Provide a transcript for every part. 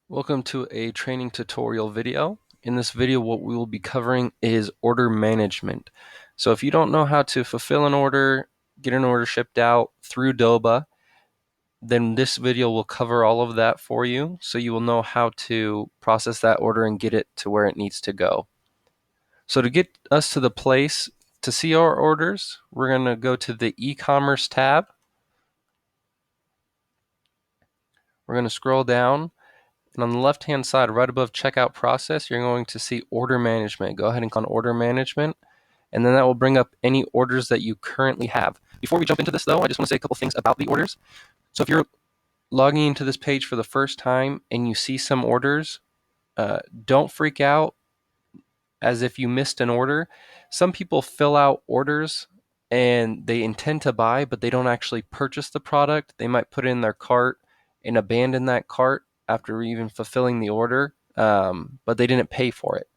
Welcome to a training tutorial video. In this video, what we will be covering is order management. So if you don't know how to fulfill an order, get an order shipped out through Doba, then this video will cover all of that for you, so you will know how to process that order and get it to where it needs to go. So to get us to the place to see our orders, we're going to go to the e-commerce tab. We're going to scroll down. And on the left-hand side, right above checkout process, you're going to see order management. Go ahead and click on order management, and then that will bring up any orders that you currently have. Before we jump into this, though, I just want to say a couple things about the orders. So if you're logging into this page for the first time and you see some orders, don't freak out as if you missed an order. Some people fill out orders and they intend to buy, but they don't actually purchase the product. They might put it in their cart and abandon that cart after even fulfilling the order, but they didn't pay for it.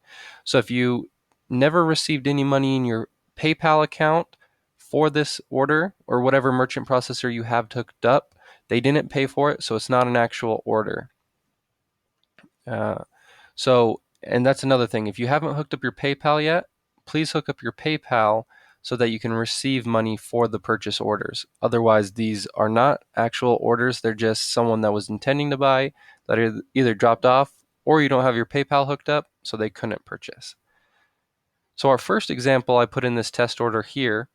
So if you never received any money in your PayPal account for this order or whatever merchant processor you have hooked up, they didn't pay for it, so it's not an actual order. Uh, and that's another thing. If you haven't hooked up your PayPal yet, please hook up your PayPal so that you can receive money for the purchase orders. Otherwise, these are not actual orders. They're just someone that was intending to buy that either dropped off or you don't have your PayPal hooked up, so they couldn't purchase. So our first example I put in this test order here.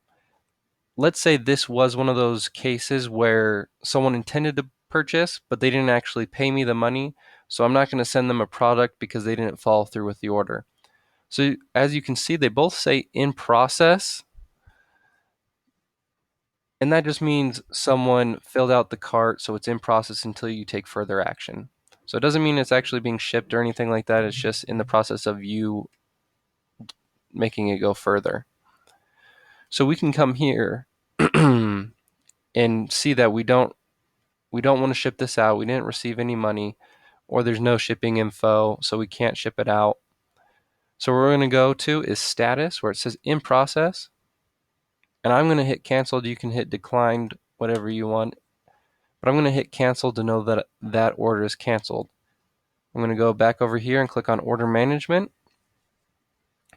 Let's say this was one of those cases where someone intended to purchase, but they didn't actually pay me the money. So I'm not going to send them a product because they didn't follow through with the order. So as you can see, they both say in process. And that just means someone filled out the cart, so it's in process until you take further action. So it doesn't mean it's actually being shipped or anything like that. It's just in the process of you making it go further. So we can come here and see that we don't want to ship this out. We didn't receive any money, or there's no shipping info, so we can't ship it out. So where we're going to go to is status, where it says in process. And I'm going to hit canceled. You can hit declined, whatever you want. But I'm going to hit cancel to know that that order is canceled. I'm going to go back over here and click on order management.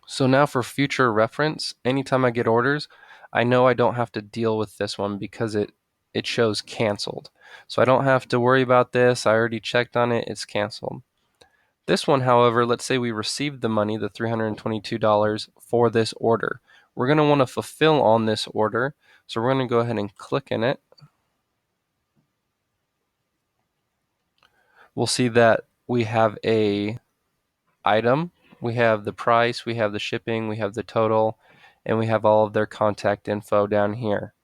So now for future reference, anytime I get orders, I know I don't have to deal with this one because it shows canceled. So I don't have to worry about this. I already checked on it. It's canceled. This one, however, let's say we received the money, the $322 for this order. We're going to want to fulfill on this order. So we're going to go ahead and click in it. We'll see that we have a item, we have the price, we have the shipping, we have the total, and we have all of their contact info down here.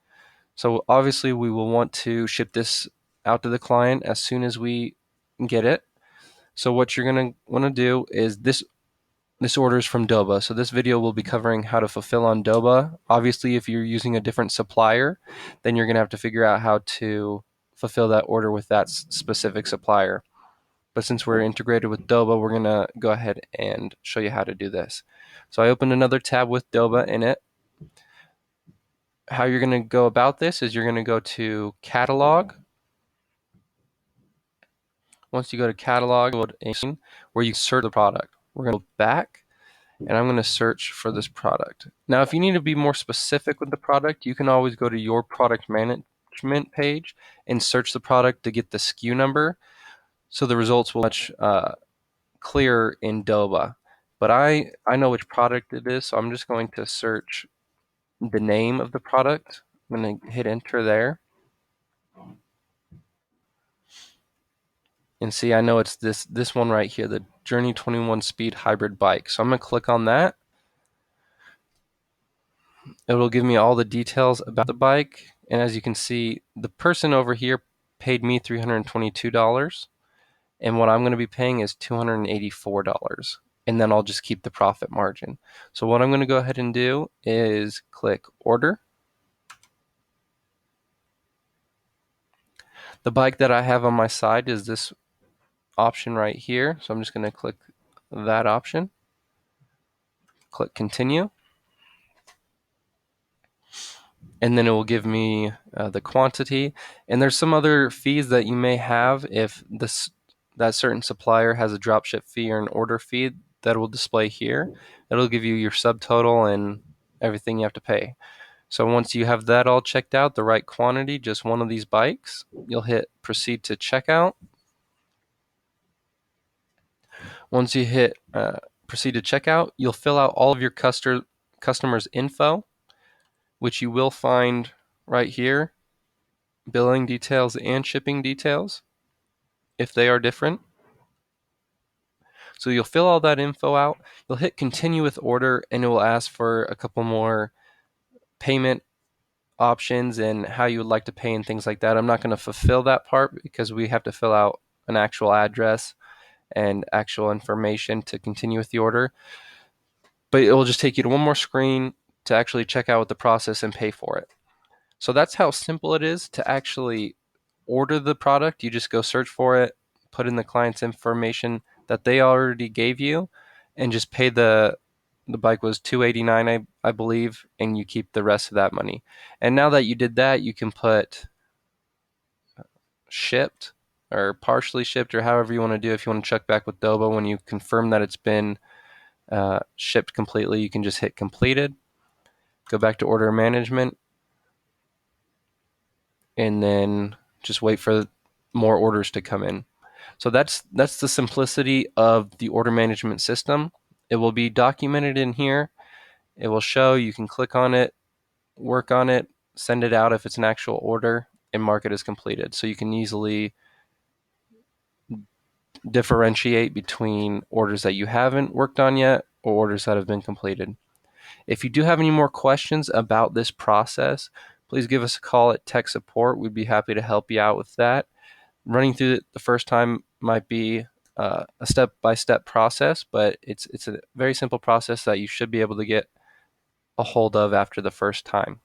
So obviously we will want to ship this out to the client as soon as we get it. So what you're going to want to do is this order is from Doba. So this video will be covering how to fulfill on Doba. Obviously, if you're using a different supplier, then you're going to have to figure out how to fulfill that order with that specific supplier. But since we're integrated with Doba, we're going to go ahead and show you how to do this. So I opened another tab with Doba in it. How you're going to go about this is you're going to go to Catalog. Once you go to Catalog, where you search the product. We're going to go back, and I'm going to search for this product. Now, if you need to be more specific with the product, you can always go to your product management page and search the product to get the SKU number. So the results will be much clearer in Doba. But I know which product it is, so I'm just going to search the name of the product. I'm going to hit enter there. And see, I know it's this one right here, the Journey 21 Speed Hybrid Bike. So I'm going to click on that. It will give me all the details about the bike. And as you can see, the person over here paid me $322. And what I'm going to be paying is $284. And then I'll just keep the profit margin. So what I'm going to go ahead and do is click order. The bike that I have on my side is this option right here. So I'm just going to click that option. Click continue. And then it will give the quantity. And there's some other fees that you may have if the that certain supplier has a dropship fee or an order fee that will display here. It'll give you your subtotal and everything you have to pay. So once you have that all checked out, the right quantity, just one of these bikes, you'll hit proceed to checkout. Once you hit proceed to checkout, you'll fill out all of your customer's info, which you will find right here, billing details and shipping details, if they are different. So you'll fill all that info out. You'll hit continue with order, and it will ask for a couple more payment options and how you would like to pay and things like that. I'm not going to fulfill that part because we have to fill out an actual address and actual information to continue with the order. But it will just take you to one more screen to actually check out with the process and pay for it. So that's how simple it is to actually order the product. You just go search for it, put in the client's information that they already gave you, and just pay the bike was $289, I believe, and you keep the rest of that money. And now that you did that, you can put shipped or partially shipped or however you want to do. If you want to check back with Dobo when you confirm that it's been shipped completely, you can just hit completed, go back to order management, and then just wait for more orders to come in. So that's the simplicity of the order management system. It will be documented in here. It will show, you can click on it, work on it, send it out if it's an actual order, and mark it as completed. So you can easily differentiate between orders that you haven't worked on yet or orders that have been completed. If you do have any more questions about this process, please give us a call at tech support. We'd be happy to help you out with that. Running through it the first time might be a step-by-step process, but it's a very simple process that you should be able to get a hold of after the first time.